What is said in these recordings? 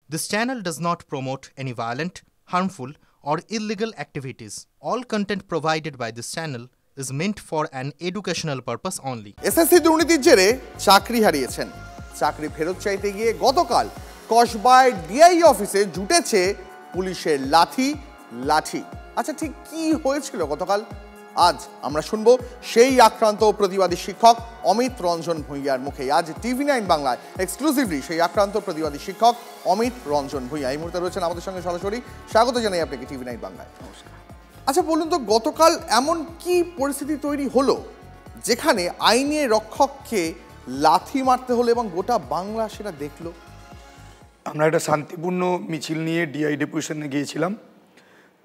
This channel does not promote any violent, harmful, or illegal activities. All content provided by this channel is meant for an educational purpose only. SSC দুর্নীতির জেরে চাকরি হারিয়েছেন। চাকরি ফেরত চাইতে গিয়ে গতকাল কসবায় ডিআই অফিসে জুটেছে পুলিশের লাঠি। আচ্ছা, ঠিক কি হয়েছিল গতকাল? আজ আমরা শুনবো সেই আক্রান্ত প্রতিবাদী শিক্ষক অমিত রঞ্জন ভূঁইয়ার মুখে। আজ টিভি9 বাংলায় এক্সক্লুসিভলি সেই আক্রান্ত প্রতিবাদী শিক্ষক অমিত রঞ্জন ভূঁইয়া এই মুহূর্তে রয়েছেন আমাদের সঙ্গে সরাসরি। স্বাগত জানাই আপনাকে টিভি9 বাংলায়। নমস্কার। আচ্ছা, বলুন তো গতকাল এমন কি পরিস্থিতি তৈরি হলো যেখানে আইনের রক্ষককে লাথি মারতে হলো এবং গোটা বাংলা সেটা দেখলো? আমরা একটা শান্তিপূর্ণ মিছিল নিয়ে ডিআই ডেপুটেশনে গিয়েছিলাম।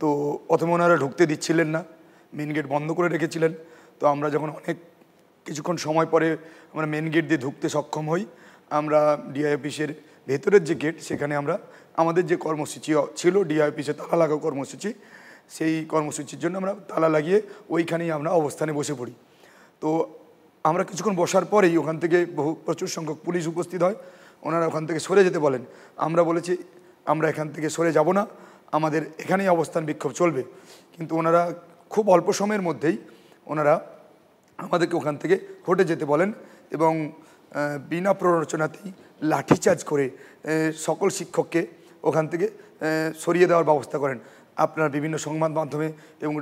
তো প্রথমে ওনারা ঢুকতে দিচ্ছিলেন না, মেন গেট বন্ধ করে রেখেছিলেন। তো আমরা যখন অনেক কিছুক্ষণ সময় পরে আমরা মেন গেট দিয়ে ঢুকতে সক্ষম হই, আমরা ডিআই অফিসের ভেতরের যে গেট সেখানে আমরা আমাদের যে কর্মসূচি ছিল ডিআই অফিসে তালা লাগাও কর্মসূচি, সেই কর্মসূচির জন্য আমরা তালা লাগিয়ে ওইখানেই আমরা অবস্থানে বসে পড়ি। তো আমরা কিছুক্ষণ বসার পরেই ওখান থেকে প্রচুর সংখ্যক পুলিশ উপস্থিত হয়। ওনারা ওখান থেকে সরে যেতে বলেন। আমরা বলেছি আমরা এখান থেকে সরে যাব না, আমাদের এখানেই অবস্থান বিক্ষোভ চলবে। কিন্তু ওনারা খুব অল্প সময়ের মধ্যেই ওনারা আমাদেরকে ওখান থেকে হটে যেতে বলেন এবং বিনা প্ররোচনাতেই লাঠিচার্জ করে সকল শিক্ষককে ওখান থেকে সরিয়ে দেওয়ার ব্যবস্থা করেন। আপনার বিভিন্ন সংবাদ মাধ্যমে এবং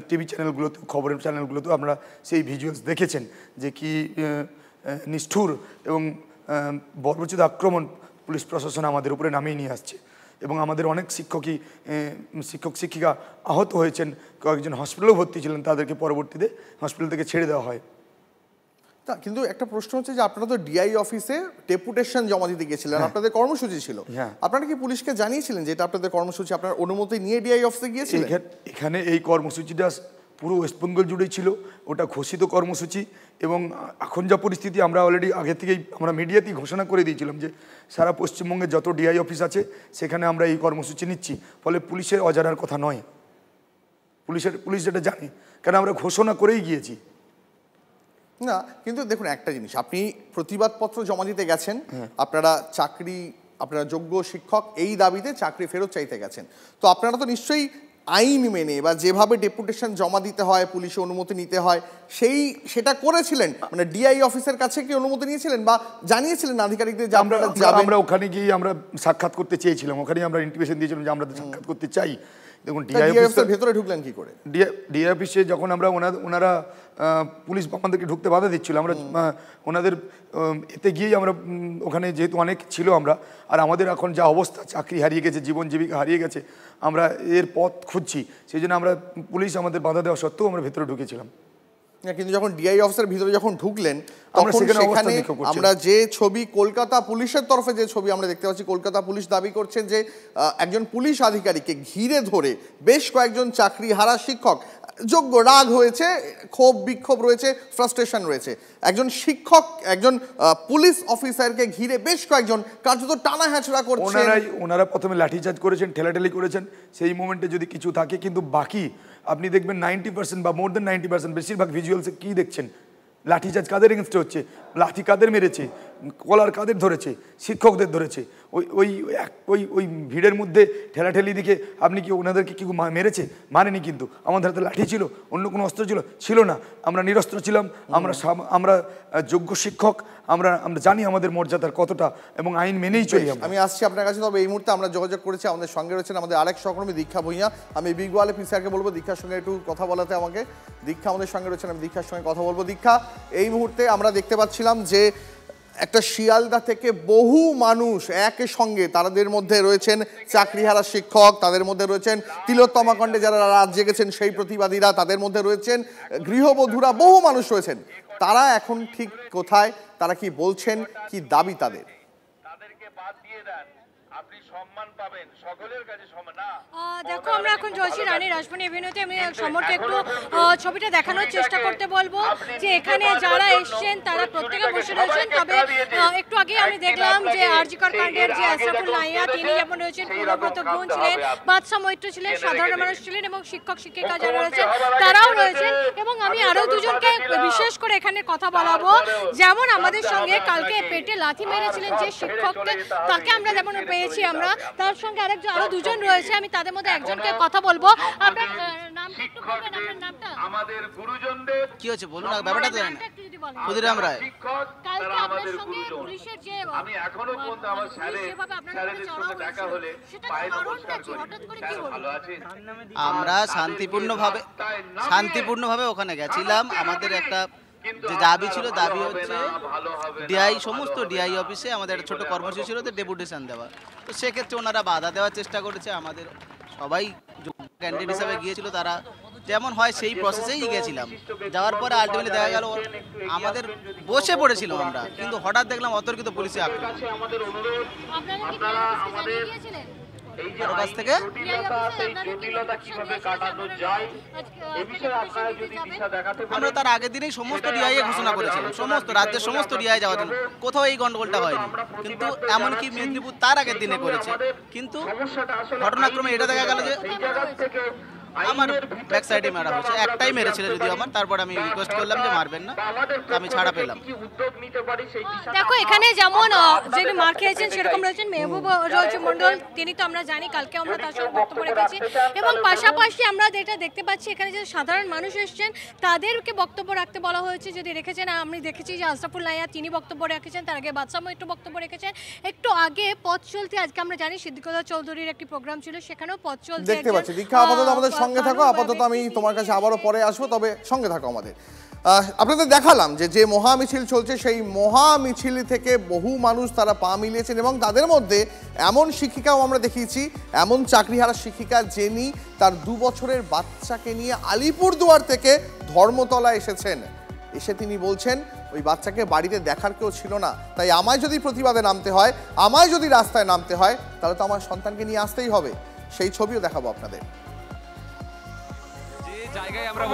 টিভি চ্যানেলগুলোতে, খবরের চ্যানেলগুলোতেও আমরা সেই ভিজুয়ালস দেখেছেন যে কি নিষ্ঠুর এবং বর্বরচিত আক্রমণ পুলিশ প্রশাসন আমাদের উপরে নামিয়ে নিয়ে আসছে। এবং আমাদের অনেক শিক্ষক শিক্ষিকা আহত হয়েছেন, কয়েকজন হসপিটালেও ভর্তি ছিলেন, তাদেরকে পরবর্তীতে হসপিটাল থেকে ছেড়ে দেওয়া হয়। তা কিন্তু একটা প্রশ্ন হচ্ছে যে আপনারা তো ডিআই অফিসে ডেপুটেশন জমা দিতে গিয়েছিলেন, আপনাদের কর্মসূচি ছিল, আপনারা কি পুলিশকে জানিয়েছিলেন যে এটা আপনাদের কর্মসূচি, আপনার অনুমতি নিয়ে ডিআই অফিসে গিয়েছিলেন? এখানে এই কর্মসূচিটা পুরো ওয়েস্টবেঙ্গল জুড়েই ছিল, ওটা ঘোষিত কর্মসূচি। এবং এখন যা পরিস্থিতি, আমরা অলরেডি আগে থেকেই আমরা মিডিয়াতেই ঘোষণা করে দিয়েছিলাম যে সারা পশ্চিমবঙ্গে যত ডিআই অফিস আছে সেখানে আমরা এই কর্মসূচি নিচ্ছি। ফলে পুলিশের অজানার কথা নয়, পুলিশ যেটা জানে, কারণ আমরা ঘোষণা করেই গিয়েছি। না, কিন্তু দেখুন একটা জিনিস, আপনি প্রতিবাদপত্র জমা দিতে গেছেন, আপনারা যোগ্য শিক্ষক এই দাবিতে চাকরি ফেরত চাইতে গেছেন, তো আপনারা তো নিশ্চয়ই আইন মেনে বা যেভাবে ডেপুটেশন জমা দিতে হয়, পুলিশের অনুমতি নিতে হয় সেটা করেছিলেন। মানে ডিআই অফিসের কাছে কি অনুমতি নিয়েছিলেন বা জানিয়েছিলেন আধিকারিকদের যে আমরা ওখানে গিয়ে আমরা সাক্ষাৎ করতে চেয়েছিলাম, ওখানেই আমরা ইনভিটেশন দিয়েছিলাম যে আমরা সাক্ষাৎ করতে চাই। দেখুন ডিআই অফিসের ভেতরে ঢুকলেন কি করে? ডিআই অফিসে যখন আমরা ওনারা পুলিশ আমাদেরকে ঢুকতে বাধা দিচ্ছিল, আমরা ওনাদের এতে গিয়েই আমরা ওখানে যেহেতু অনেক ছিল আমরা, আর আমাদের এখন যা অবস্থা, চাকরি হারিয়ে গেছে, জীবন জীবিকা হারিয়ে গেছে, আমরা এর পথ খুঁজছি, সেই জন্য আমরা পুলিশ আমাদের বাধা দেওয়া সত্ত্বেও আমরা ভেতরে ঢুকেছিলাম। কিন্তু যখন ডিআই অফিসের ভিতরে যখন ঢুকলেন তখন সেখানে আমরা যে ছবি কলকাতা পুলিশের তরফে যে ছবি আমরা দেখতে পাচ্ছি, কলকাতা পুলিশ দাবি করছেন যে একজন পুলিশ আধিকারিককে ঘিরে ধরে বেশ কয়েকজন চাকরি হারা শিক্ষক, যোগ্য রাগ হয়েছে, ক্ষোভ বিক্ষোভ রয়েছে, ফ্রাস্ট্রেশন রয়েছে, একজন শিক্ষক একজন পুলিশ অফিসারকে ঘিরে বেশ কয়েকজন কার্যত টানা হ্যাচড়া করছেন। ওনারা প্রথমে লাঠিচার্জ করেছেন, ঠেলাঠেলি করেছেন, সেই মোমেন্টে যদি কিছু থাকে, কিন্তু বাকি আপনি দেখবেন 90% বা মোর দেন 90% বেশিরভাগ ভিজুয়ালসে কী দেখছেন, লাঠিচার্জ কাদের এগেনস্টে হচ্ছে, লাঠি কাদের মেরেছে, কলার কাদের ধরেছে, শিক্ষকদের ধরেছে। ওই ভিড়ের মধ্যে ঠেলাঠেলি দিকে আপনি কি ওনাদেরকে কি মেরেছে? মানেনি, কিন্তু আমাদের হাতে লাঠি ছিল, অন্য কোনো অস্ত্র ছিল না, আমরা নিরস্ত্র ছিলাম, আমরা যোগ্য শিক্ষক, আমরা জানি আমাদের মর্যাদার কতটা এবং আইন মেনেই চলি। আমি আসছি আপনার কাছে, তবে এই মুহূর্তে আমরা যোগাযোগ করেছি, আমাদের সঙ্গে রয়েছেন আমাদের আরেক সহকর্মী দীক্ষা ভূঁইয়া। আমি বিগ ওয়ালে পিসারকে বলবো দীক্ষার সঙ্গে একটু কথা বলাতে আমাকে। দীক্ষা আমাদের সঙ্গে রয়েছেন, আমি দীক্ষার সঙ্গে কথা বলবো। দীক্ষা, এই মুহূর্তে আমরা দেখতে পাচ্ছিলাম যে একটা শিয়ালদা থেকে বহু মানুষ একই সঙ্গে, তাদের মধ্যে রয়েছেন চাকরিহারা শিক্ষক, তাদের মধ্যে রয়েছেন তিলোত্তমা কাণ্ডে যারা রাত জেগেছেন সেই প্রতিবাদীরা, তাদের মধ্যে রয়েছেন গৃহবধূরা, বহু মানুষ রয়েছেন। তারা এখন ঠিক কোথায়, তারা কি বলছেন, কি দাবি তাদের? দেখো, আমরা এখন চলছি রানী রাসমণি এভিনিউতে। আমি সমরকে একটু ছবিটা দেখানোর চেষ্টা করতে বলবো যে এখানে যারা এসছেন তারা প্রত্যেকে বসে রয়েছেন। তবে একটু আগে আমি দেখলাম যে আরজিকর কাণ্ডের যে আশরাফুল নাইয়া, তিনি যেমন রয়েছেন, পূর্ণব্রত গুণ ছিলেন, বাদশা মৈত্র ছিলেন, সাধারণ মানুষ ছিলেন এবং শিক্ষক শিক্ষিকা যারা রয়েছেন তারাও রয়েছেন। এবং আমি আরও দুজনকে বিশেষ করে এখানে কথা বলাবো, যেমন আমাদের সঙ্গে কালকে পেটে লাথি মেরেছিলেন যে শিক্ষককে, তাকে আমরা যেমন পেয়ে পেয়েছি আমরা। তার সঙ্গে আরো দুজন রয়েছে, আমি তাদের মধ্যে একজনকে কথা বলবো। আপনার নামটা একটু বলবেন, আপনার নামটা? আমাদের গুরুজনদের কি হচ্ছে বলুন না, ব্যাপারটা তো জানেন। একটু যদি বলেন। ক্ষুদিরাম রায়। কালকে আপনার সঙ্গে পুলিশের যে আমি এখনো পর্যন্ত আমার স্যারেদের সঙ্গে দেখা হলে পায়ে নমস্কার করি। স্যার ভালো আছেন? আমরা শান্তিপূর্ণভাবে ওখানে গেছিলাম। আমাদের একটা যে দাবি ছিল, দাবি হচ্ছে ডিআই, সমস্ত ডিআই অফিসে আমাদের একটা ছোট কর্মসূচি ছিল, ডেপুটেশন দেওয়া। তো সেক্ষেত্রে ওনারা বাধা দেওয়ার চেষ্টা করেছে। আমাদের সবাই ক্যান্ডিডেট হিসাবে গিয়েছিল, তারা যেমন হয় সেই প্রসেসেই গিয়েছিলাম। যাওয়ার পরে আলটিমেটলি দেখা গেল আমাদের বসে পড়েছিলাম আমরা, কিন্তু হঠাৎ দেখলাম অতর্কিত পুলিশে আক্রমণ। কাছ থেকে আমরা তার আগের দিনেই সমস্ত ডিআই ঘোষণা করেছিলাম, সমস্ত রাজ্যের সমস্ত ডিআই যাওয়ার জন্য। কোথাও এই গন্ডগোলটা হয়নি, কিন্তু এমনকি মেদিনীপুর তার আগের দিনে করেছে। কিন্তু ঘটনাক্রমে এটা দেখা গেল যে আমার ব্যাক সাইডে মারা হয়েছে। একটাই মেরেছিল যদিও আমার, তারপর আমি রিকোয়েস্ট করলাম যে মারবেন না, আমি ছাড়া পেলাম। দেখো এখানে যেমন যিনি মার খেয়েছেন সেরকম রয়েছেন মেহবুব মন্ডল, তিনি তো আমরা জানি, কালকে আমরা তার সঙ্গে বক্তব্য রেখেছি। এবং পাশাপাশি আমরা যেটা দেখতে পাচ্ছি এখানে যে সাধারণ মানুষ এসছেন তাদেরকে বক্তব্য রাখতে বলা হয়েছে। যদি রেখেছেন, আমি দেখেছি যে আশরাফুল নাইয়া তিনি বক্তব্য রেখেছেন, তার আগে বাদশাহ একটু বক্তব্য রেখেছেন। একটু আগে পথ চলতে আজকে আমরা জানি সিদ্দিকুল্লাহ চৌধুরীর একটি প্রোগ্রাম ছিল, সেখানেও পথ চলতে দেখতে পাচ্ছি। দীক্ষা, আপাতত আমাদের সঙ্গে থাকো, আপাতত আমি তোমার কাছে আবারও পরে আসবো, তবে সঙ্গে থাকো আমাদের। আপনাদের দেখালাম যে মহা মিছিল চলছে, সেই মহা মিছিল থেকে বহু মানুষ তারা পা মিলিয়েছেন এবং তাদের মধ্যে এমন শিক্ষিকাও আমরা দেখিয়েছি, এমন চাকরিহারা শিক্ষিকা যিনি তার 2 বছরের বাচ্চাকে নিয়ে আলিপুরদুয়ার থেকে ধর্মতলা এসেছেন। এসে তিনি বলছেন ওই বাচ্চাকে বাড়িতে দেখার কেউ ছিল না, তাই আমায় যদি প্রতিবাদে নামতে হয়, আমায় যদি রাস্তায় নামতে হয়, তাহলে তো আমার সন্তানকে নিয়ে আসতেই হবে। সেই ছবিও দেখাবো আপনাদের। জায়গায় আমরা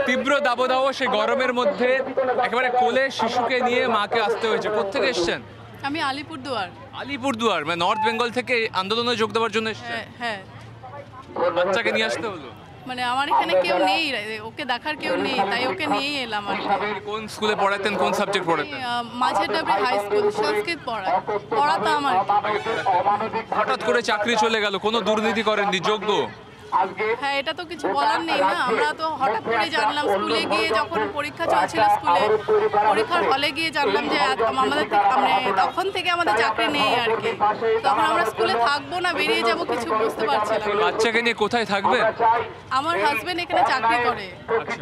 তীব্র দাবদাহ, সেই গরমের মধ্যে একেবারে কোলে শিশুকে নিয়ে মাকে আসতে হয়েছে। কোত্থেকে এসছেন? আমি আলিপুরদুয়ার। আলিপুরদুয়ার মানে নর্থ বেঙ্গল থেকে আন্দোলনে যোগ দেওয়ার জন্য এসেছেন? হ্যাঁ। বাচ্চাকে নিয়ে আসতে হলো? মানে আমার এখানে কেউ নেই, ওকে দেখার কেউ নেই, তাই ওকে নিয়েই এলাম। আর কোন স্কুলে পড়াতেন, কোন সাবজেক্ট পড়াতেন? মাঝের ডাবরি হাই স্কুল, সংস্কৃত পড়াতাম। আর হঠাৎ করে চাকরি চলে গেল, কোনো দুর্নীতি করেননি, যোগ্য? হ্যাঁ, এটা তো কিছু বলার নেই না। আমরা তো হঠাৎ করে জানলাম, স্কুলে গিয়ে যখন পরীক্ষা চলছিল, স্কুলে পরীক্ষার হলে গিয়ে জানলাম যে আমাদের তখন থেকে আমাদের চাকরি নেই আর কি। তখন আমরা স্কুলে থাকবো না, বেরিয়ে যাব, কিছু বুঝতে পারছিলাম। বাচ্চাকে নিয়ে কোথায় থাকবেন? আমার হাজবেন্ড এখানে চাকরি করে,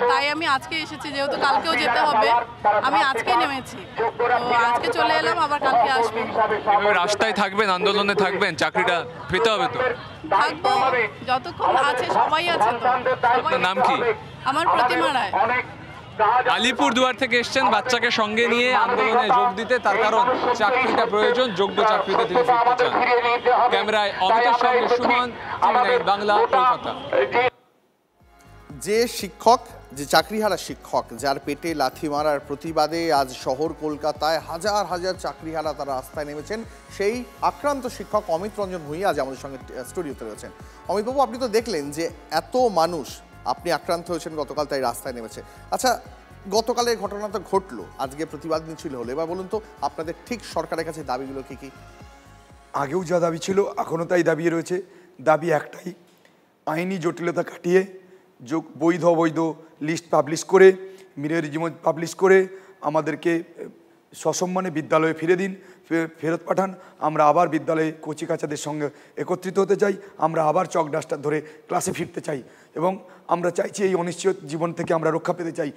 তাই আমি আজকে এসেছি, যেহেতু কালকেও যেতে হবে, আমি আজকেই নেমেছি। তো আজকে চলে এলাম, আবার কালকে আসবো। রাস্তায় থাকবেন, আন্দোলনে থাকবেন, চাকরিটা পেতে হবে তো? থাকবো, যতক্ষণ আছে সবাই আছে। তো নাম কি? আমার প্রতিমা রায়। আলিপুরদুয়ার থেকে এসছেন বাচ্চাকে সঙ্গে নিয়ে আন্দোলনে যোগ দিতে, তার কারণ চাকরিটা প্রয়োজন, যোগ্য চাকরিতে তিনি ফিরতে চান। ক্যামেরায় অমিতের সঙ্গে সুমন, বাংলা, কলকাতা। যে শিক্ষক, যে চাকরিহারা শিক্ষক, যার পেটে লাথি মারার প্রতিবাদে আজ শহর কলকাতায় হাজার হাজার চাকরিহারা তারা রাস্তায় নেমেছেন, সেই আক্রান্ত শিক্ষক অমিত রঞ্জন ভূঁইয়া আজ আমাদের সঙ্গে স্টুডিওতে রয়েছেন। অমিতবাবু, আপনি তো দেখলেন যে এত মানুষ, আপনি আক্রান্ত হয়েছেন গতকাল, তাই রাস্তায় নেমেছে। আচ্ছা, গতকালের ঘটনা তো ঘটলো, আজকে প্রতিবাদ মিছিল হলো, এবার বলুন তো আপনাদের ঠিক সরকারের কাছে দাবিগুলো কি কি? আগেও যা দাবি ছিল এখনও তাই দাবি রয়েছে। দাবি একটাই, আইনি জটিলতা কাটিয়ে বৈধ অবৈধ লিস্ট পাবলিশ করে, মিরের জীবন পাবলিশ করে আমাদেরকে সসম্মানে বিদ্যালয়ে ফিরে দিন, ফেরত পাঠান। আমরা আবার বিদ্যালয়ে কচিকাচাদের সঙ্গে একত্রিত হতে চাই, আমরা আবার চক ডাস্টার ধরে ক্লাসে ফিরতে চাই এবং আমরা চাইছি এই অনিশ্চিত জীবন থেকে আমরা রক্ষা পেতে চাই।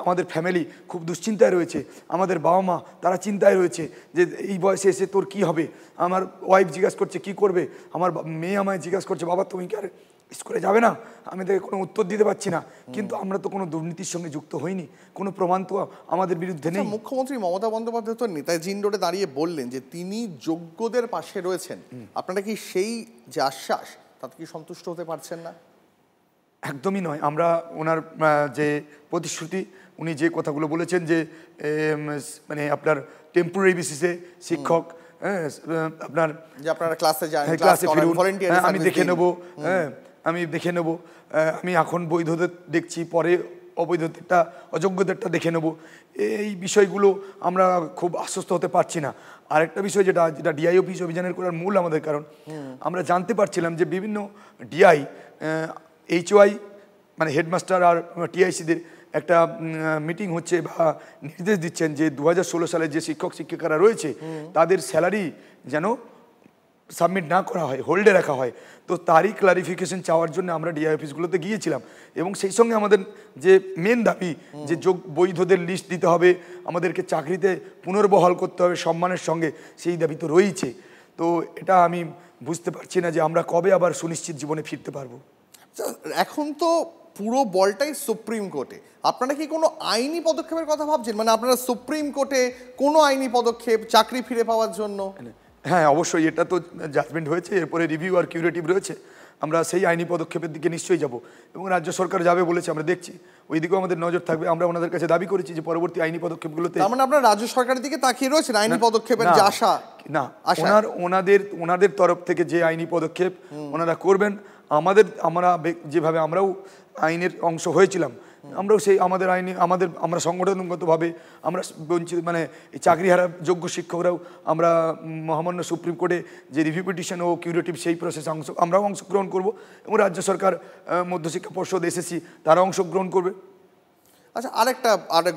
আমাদের ফ্যামিলি খুব দুশ্চিন্তায় রয়েছে, আমাদের বাবা মা তারা চিন্তায় রয়েছে যে এই বয়সে এসে তোর কি হবে। আমার ওয়াইফ জিজ্ঞাসা করছে কি করবে, আমার মেয়ে আমায় জিজ্ঞাসা করছে বাবা তুমি কি আর স্কুলে যাবে না। আমি তাকে কোনো উত্তর দিতে পারছি না, কিন্তু আমরা তো কোনো দুর্নীতির সঙ্গে যুক্ত হইনি, কোনো প্রমাণ তো আমাদের বিরুদ্ধে নেই। মুখ্যমন্ত্রী মমতা বন্দ্যোপাধ্যায় তো নেতাজি রোডে দাঁড়িয়ে বললেন যে তিনি যোগ্যদের পাশে রয়েছেন, আপনারা কি সেই যে আশ্বাস তাতে কি সন্তুষ্ট হতে পারছেন না? একদমই নয়। আমরা ওনার যে প্রতিশ্রুতি, উনি যে কথাগুলো বলেছেন যে মানে আপনার টেম্পোরারি বেসিসে শিক্ষক, আপনার যে আপনারা ক্লাসে যান, ক্লাসে ফিরুন, আমি দেখে নেব, আমি দেখে নেব। আমি এখন বৈধদের দেখছি, পরে অবৈধদেরটা অযোগ্যদেরটা দেখে নেব, এই বিষয়গুলো আমরা খুব আশ্বস্ত হতে পারছি না। আরেকটা বিষয় যেটা ডিআই অফিস অভিযানের করার মূল আমাদের কারণ, আমরা জানতে পারছিলাম যে বিভিন্ন ডিআই HOI মানে হেডমাস্টার আর TICদের একটা মিটিং হচ্ছে বা নির্দেশ দিচ্ছেন যে 2016 সালে যে শিক্ষক শিক্ষিকারা রয়েছে তাদের স্যালারি যেন সাবমিট না করা হয়, হোল্ডে রাখা হয়। তো তারই ক্লারিফিকেশন চাওয়ার জন্য আমরা ডিআই অফিসগুলোতে গিয়েছিলাম এবং সেই সঙ্গে আমাদের যে মেন দাবি যে বৈধদের লিস্ট দিতে হবে, আমাদেরকে চাকরিতে পুনর্বহাল করতে হবে সম্মানের সঙ্গে, সেই দাবি তো রয়েছে। তো এটা আমি বুঝতে পারছি না যে আমরা কবে আবার সুনিশ্চিত জীবনে ফিরতে পারবো। এখন তো পুরো বলটাই সুপ্রিম কোর্টে, আপনারা কি কোনো আইনি পদক্ষেপের কথা ভাবছেন? মানে আপনারা সুপ্রিম কোর্টে কোনো আইনি পদক্ষেপ চাকরি ফিরে পাওয়ার জন্য? হ্যাঁ, অবশ্যই, এটা তো জাজমেন্ট হয়েছে, এরপরে রিভিউ আর কিউরেটিভ রয়েছে, আমরা সেই আইনি পদক্ষেপের দিকে নিশ্চয়ই যাব এবং রাজ্য সরকার যাবে বলেছে, আমরা দেখছি, ওই দিকেও আমাদের নজর থাকবে। আমরা ওনাদের কাছে দাবি করেছি যে পরবর্তী আইনি পদক্ষেপগুলোতে। তার মানে আপনারা রাজ্য সরকারের দিকে তাকিয়ে রয়েছেন আইনি পদক্ষেপের যে আশা? না, ওনাদের তরফ থেকে যে আইনি পদক্ষেপ ওনারা করবেন, আমরা যেভাবে আমরাও আইনের অংশ হয়েছিলাম, আমরাও সেই আমরা সংগঠনগতভাবে আমরা বঞ্চিত মানে চাকরিহারা যোগ্য শিক্ষকরাও আমরা মহামান্য সুপ্রিম কোর্টে যে রিভিউ পিটিশন ও কিউরেটিভ সেই প্রসেসে আমরাও অংশগ্রহণ করব এবং রাজ্য সরকার, মধ্যশিক্ষা পর্ষদ, SSC তারা অংশগ্রহণ করবে। আচ্ছা,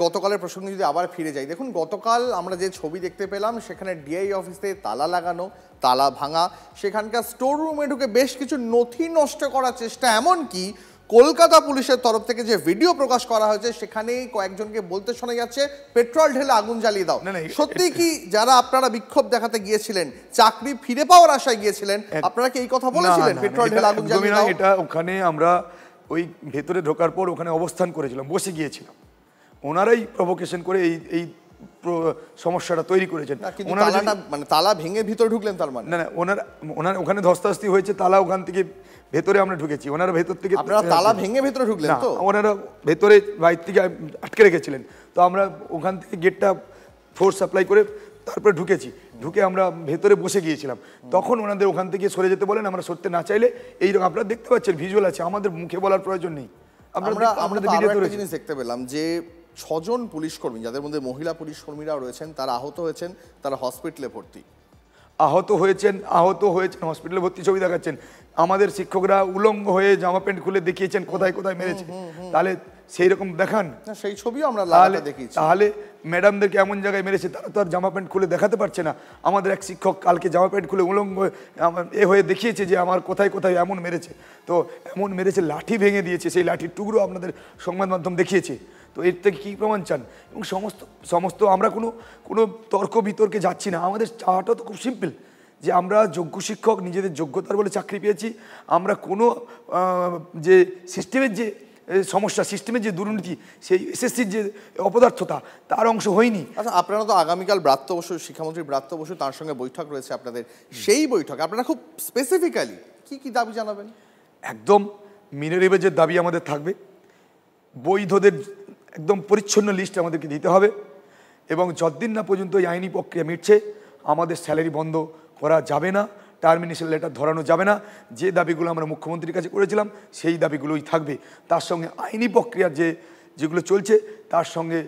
গতকালের প্রসঙ্গে যদি আবার ফিরে যাই, দেখুন গতকাল আমরা যে ছবি দেখতে পেলাম সেখানে ডিআই অফিসে তালা লাগানো, তালা ভাঙা, সেখানকার স্টোর রুমে ঢুকে বেশ কিছু নথি নষ্ট করার চেষ্টা, এমনকি কলকাতা পুলিশের তরফ থেকে যে ভিডিও প্রকাশ করা হয়েছে সেখানে কয়েকজনকে বলতে শোনা যাচ্ছে পেট্রোল ঢেলে আগুন জ্বালিয়ে দাও। সত্যি কি যারা আপনারা বিক্ষোভ দেখাতে গিয়েছিলেন, চাকরি ফিরে পাওয়ার আশায় গিয়েছিলেন, আপনারা কি এই কথা বলেছিলেন পেট্রোল ঢেলে আগুন জ্বালিয়ে দাও? এটা ওখানে আমরা ওই ভেতরে ঢোকার পর ওখানে অবস্থান করেছিলাম, বসে গিয়েছিলাম, ওনারাই প্রভোকেশন করে এই সমস্যাটা তৈরি করেছেন। মানে তালা ভেঙে ভিতরে ঢুকলেন তার মানে? না, ওনার ওখানে ধস্তাধস্তি হয়েছে, তালা ওখান থেকে ভেতরে আমরা ঢুকেছি, ওনারা ভেতর থেকে। আপনারা তালা ভেঙে ভেতরে ঢুকলেন? তো ওনারা ভেতরে বাইরে থেকে আটকে রেখেছিলেন, তো আমরা ওখান থেকে গেটটা ফোর্স সাপ্লাই করে তারপরে ঢুকে আমরা ভেতরে বসে গিয়েছিলাম। তখন ওনাদের ওখান থেকে সরে যেতে বলেন, আমরা সরতে না চাইলে এইরকম আপনারা দেখতে পাচ্ছেন, ভিজুয়াল আছে, আমাদের মুখে বলার প্রয়োজন নেই। আমরা জিনিস দেখতে পেলাম যে 6 জন পুলিশ কর্মী, যাদের মধ্যে মহিলা পুলিশ কর্মীরাও রয়েছেন, তারা আহত হয়েছেন, তারা হসপিটালে ভর্তি। আহত হয়েছেন হসপিটালে ভর্তি, ছবি দেখাচ্ছেন। আমাদের শিক্ষকরা উলঙ্গ হয়ে জামা প্যান্ট খুলে দেখিয়েছেন কোথায় কোথায় মেরেছে, তাহলে সেই রকম দেখান, সেই ছবিও আমরা দেখিয়েছি। তাহলে ম্যাডামদেরকে এমন জায়গায় মেরেছে, তারা তো আর জামা প্যান্ট খুলে দেখাতে পারছে না। আমাদের এক শিক্ষক কালকে জামা প্যান্ট খুলে উলঙ্গ হয়ে দেখিয়েছে যে আমার কোথায় কোথায় এমন মেরেছে। তো এমন মেরেছে, লাঠি ভেঙে দিয়েছে, সেই লাঠির টুকরো আপনাদের সংবাদ মাধ্যম দেখিয়েছে। তো এর থেকে কী প্রমাণ চান? এবং সমস্ত আমরা কোনো তর্ক বিতর্কে যাচ্ছি না, আমাদের চাওয়াটা তো খুব সিম্পল, যে আমরা যোগ্য শিক্ষক, নিজেদের যোগ্যতার বলে চাকরি পেয়েছি, আমরা কোনো যে সিস্টেমের যে সমস্যা, সিস্টেমের যে দুর্নীতি, সেই SSCর যে অপদার্থতা, তার অংশ হয়নি। আচ্ছা, আপনারা তো আগামীকাল ব্রাত্য বসু, শিক্ষামন্ত্রী ব্রাত্য বসু, তার সঙ্গে বৈঠক রয়েছে আপনাদের, সেই বৈঠকে আপনারা খুব স্পেসিফিক্যালি কি দাবি জানাবেন? একদম মিনারেবেজের দাবি আমাদের থাকবে, বৈধদের একদম পরিচ্ছন্ন লিস্ট আমাদেরকে দিতে হবে এবং যতদিন না পর্যন্ত এই আইনি প্রক্রিয়া মিটছে আমাদের স্যালারি বন্ধ করা যাবে না, টার্মিনেশন লেটার ধরানো যাবে না। যে দাবিগুলো আমরা মুখ্যমন্ত্রীর কাছে করেছিলাম সেই দাবিগুলোই থাকবে, তার সঙ্গে আইনি প্রক্রিয়ার যেগুলো চলছে তার সঙ্গে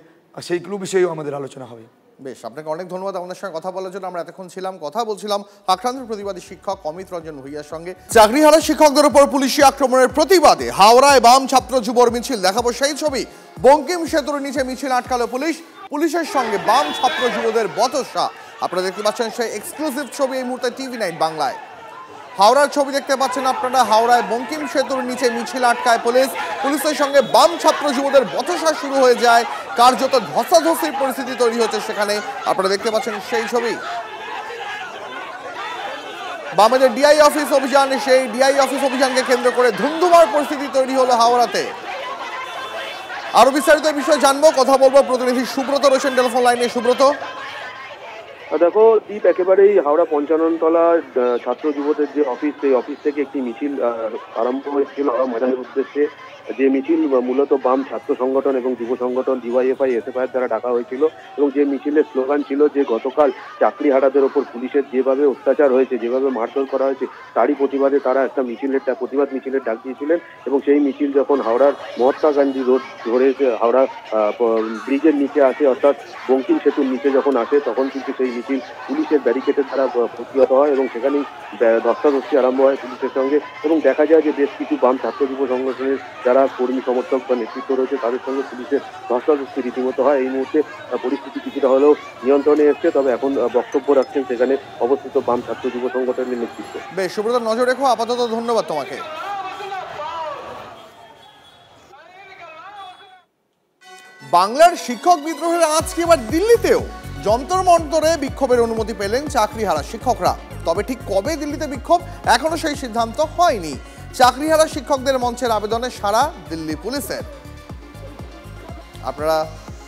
সেইগুলো বিষয়েও আমাদের আলোচনা হবে। বেশ, আপনাকে অনেক ধন্যবাদ আমাদের সঙ্গে কথা বলার জন্য। আমরা এতক্ষণ কথা বলছিলাম আক্রান্ত প্রতিবাদী শিক্ষক অমিত রঞ্জন ভূঁইয়ার সঙ্গে। চাকরিহারা শিক্ষকদের উপর পুলিশি আক্রমণের প্রতিবাদে হাওড়ায় বাম ছাত্র যুবর মিছিল, দেখাবো সেই ছবি। বঙ্কিম সেতুর নিচে মিছিল আটকালো পুলিশের সঙ্গে বাম ছাত্র যুবদের বচসা। আপনারা দেখতে পাচ্ছেন সেই এক্সক্লুসিভ ছবি এই মুহূর্তে TV9 বাংলায়। হাওড়ার ছবি দেখতে পাচ্ছেন আপনারা, হাওড়ায় বঙ্কিম সেতুর নিচে মিছিল আটকায় পুলিশের সঙ্গে বাম ছাত্র যুবদের বচসা শুরু হয়ে যায়, কার্যত ধস্তাধস্তির পরিস্থিতি তৈরি হচ্ছে সেখানে। আপনারা দেখতে পাচ্ছেন সেই ছবি। বামেদের ডিআই অফিস অভিযান, সেই ডিআই অফিস অভিযানকে কেন্দ্র করে ধুমধুমার পরিস্থিতি তৈরি হলো হাওড়াতে। আরো বিস্তারিত বিষয়ে জানবো, কথা বলবো প্রতিনিধি সুব্রত রয়েছেন টেলিফোন লাইনে। সুব্রত, দেখো দীপ, একেবারেই হাওড়া 55 তলা ছাত্র যুবদের যে অফিস, সেই অফিস থেকে একটি মিছিল আরম্ভ হয়েছিল হাওড়া ময়দানের উদ্দেশ্যে। যে মিছিল মূলত বাম ছাত্র সংগঠন এবং যুব সংগঠন ডিওয়াইএফআই এসএফআই দ্বারা ডাকা হয়েছিল, এবং যে মিছিলের স্লোগান ছিল যে গতকাল চাকরিহারাদের ওপর পুলিশের যেভাবে অত্যাচার হয়েছে, যেভাবে মারধর করা হয়েছে, তারই প্রতিবাদে তারা একটা প্রতিবাদ মিছিলের ডাক দিয়েছিলেন। এবং সেই মিছিল যখন হাওড়ার মহাত্মা গান্ধী রোড ধরে হাওড়া ব্রিজের নিচে আসে, অর্থাৎ বঙ্কিম সেতুর নিচে যখন আসে, তখন কিন্তু সেই মিছিল পুলিশের ব্যারিকেডের দ্বারা প্রতিহত হয় এবং সেখানেই ধস্তাধস্তি আরম্ভ হয় পুলিশের সঙ্গে। এবং দেখা যায় যে বেশ কিছু বাম ছাত্র যুব সংগঠনের যারা কর্মী সমর্থক বা নেতৃত্ব রয়েছে তাদের সঙ্গে পুলিশের ধস্তাধস্তি রীতিমতো হয়। এই মুহূর্তে পরিস্থিতি কিছুটা হলেও নিয়ন্ত্রণে এসছে, তবে এখন বক্তব্য রাখছেন সেখানে অবস্থিত বাম ছাত্র যুব সংগঠনের নেতৃত্ব। বেশ, সুব্রত, নজর রেখো। আপাতত ধন্যবাদ তোমাকে। বাংলার শিক্ষক বিদ্রোহের আজকে এবার দিল্লিতেও যন্তর মন্তরে বিক্ষোভের অনুমতি পেলেন চাকরিহারা শিক্ষকরা। তবে ঠিক কবে দিল্লিতে বিক্ষোভ, এখনো সেই সিদ্ধান্ত হয়নি। চাকরিহারা শিক্ষকদের মঞ্চের আবেদনে সাড়া দিল্লি পুলিশের। আপনারা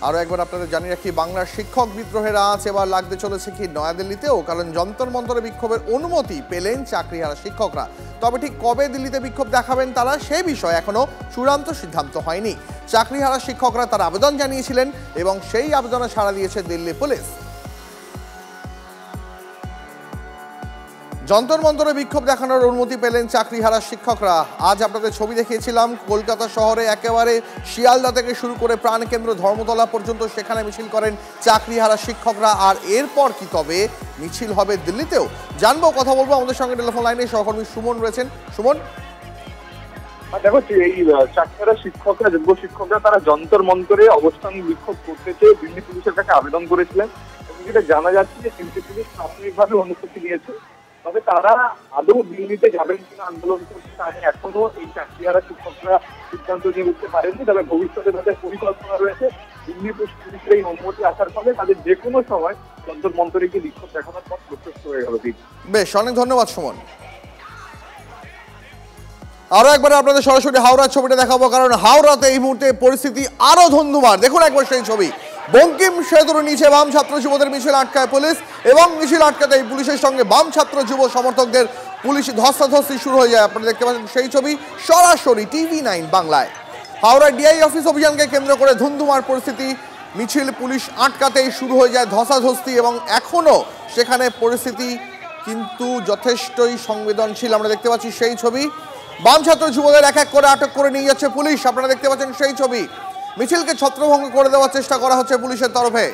আরো একবার আপনাদের জানিয়ে রাখি, বাংলার শিক্ষক বিদ্রোহের আঁচ এবার লাগতে চলেছে কি নয়াদিল্লিতেও, কারণ যন্তর মন্তরে বিক্ষোভের অনুমতি পেলেন চাকরিহারা শিক্ষকরা। তবে ঠিক কবে দিল্লিতে বিক্ষোভ দেখাবেন তারা, সে বিষয়ে এখনো চূড়ান্ত সিদ্ধান্ত হয়নি। চাকরিহারা শিক্ষকরা তার আবেদন জানিয়েছিলেন এবং সেই আবেদনে সাড়া দিয়েছে দিল্লি পুলিশ। যন্তর মন্তরে বিক্ষোভ দেখানোর অনুমতি পেলেন চাকরিহারা শিক্ষকরা। আজ আপনাদের ছবি দেখিয়েছিলাম কলকাতা শহরে একেবারে শিয়ালদা থেকে শুরু করে প্রাণকেন্দ্র ধর্মতলা পর্যন্ত সেখানে মিছিল করেন চাকরিহারা শিক্ষকরা। আর এরপর কি তবে মিছিল হবে দিল্লিতেও, জানবো, কথা বলবো। আমাদের সঙ্গে টেলিফোন লাইনে সহকর্মী সুমন রয়েছেন। সুমন, দেখো, এই চাকরিহারা শিক্ষকরা, যোগ্য শিক্ষকরা, তারা যন্তর মন্তরে অবস্থান বিক্ষোভ করতে চেয়ে দিল্লি পুলিশের কাছে আবেদন করেছিলেন এবং যেটা জানা যাচ্ছে যে দিল্লি পুলিশ প্রাথমিকভাবে অনুমতি দিয়েছে। তবে তারা আদৌ দিল্লিতে যাবেন কিনা আন্দোলন করতে, তা এখনো এই চাকরিহারা শিক্ষকরা সিদ্ধান্ত নিয়ে উঠতে পারেননি। তবে ভবিষ্যতে তাদের পরিকল্পনা রয়েছে দিল্লি পুলিশের এই অনুমতি আসার ফলে তাদের যে কোনো সময় যন্তর মন্তরে গিয়ে বিক্ষোভ দেখানোর পথ প্রশস্ত হয়ে গেল। বেশ, অনেক ধন্যবাদ সুমন। আরো একবার আপনাদের সরাসরি হাওড়ার ছবিটা দেখাবো, কারণ হাওড়াতে এই মুহূর্তে পরিস্থিতি আরো ধুন্ধুমার। দেখুন একবার সেই ছবি। বঙ্কিম সেতুর নিচে বাম ছাত্র যুবদের মিছিল আটকায় পুলিশ এবং মিছিল আটকাতে এই পুলিশের সঙ্গে বাম ছাত্র যুব সমর্থকদের পুলিশ ধস্তাধস্তি শুরু হয়ে যায়। আপনারা দেখতে পাচ্ছেন সেই ছবি সরাসরি TV9 বাংলায়। হাওড়া ডিআই অফিস অভিযানকে কেন্দ্র করে ধুন্ধুমার পরিস্থিতি। মিছিল পুলিশ আটকাতেই শুরু হয়ে যায় ধস্তাধস্তি এবং এখনো সেখানে পরিস্থিতি কিন্তু যথেষ্টই সংবেদনশীল। আমরা দেখতে পাচ্ছি সেই ছবি। বাম ছাত্র যুবদের এক এক করে আটক করে নিয়ে যাচ্ছে পুলিশ। আপনারা দেখতে পাচ্ছেন সেই ছবি। মিছিলকে ছত্রভঙ্গ করে দেওয়ার চেষ্টা করা হচ্ছে পুলিশের তরফে।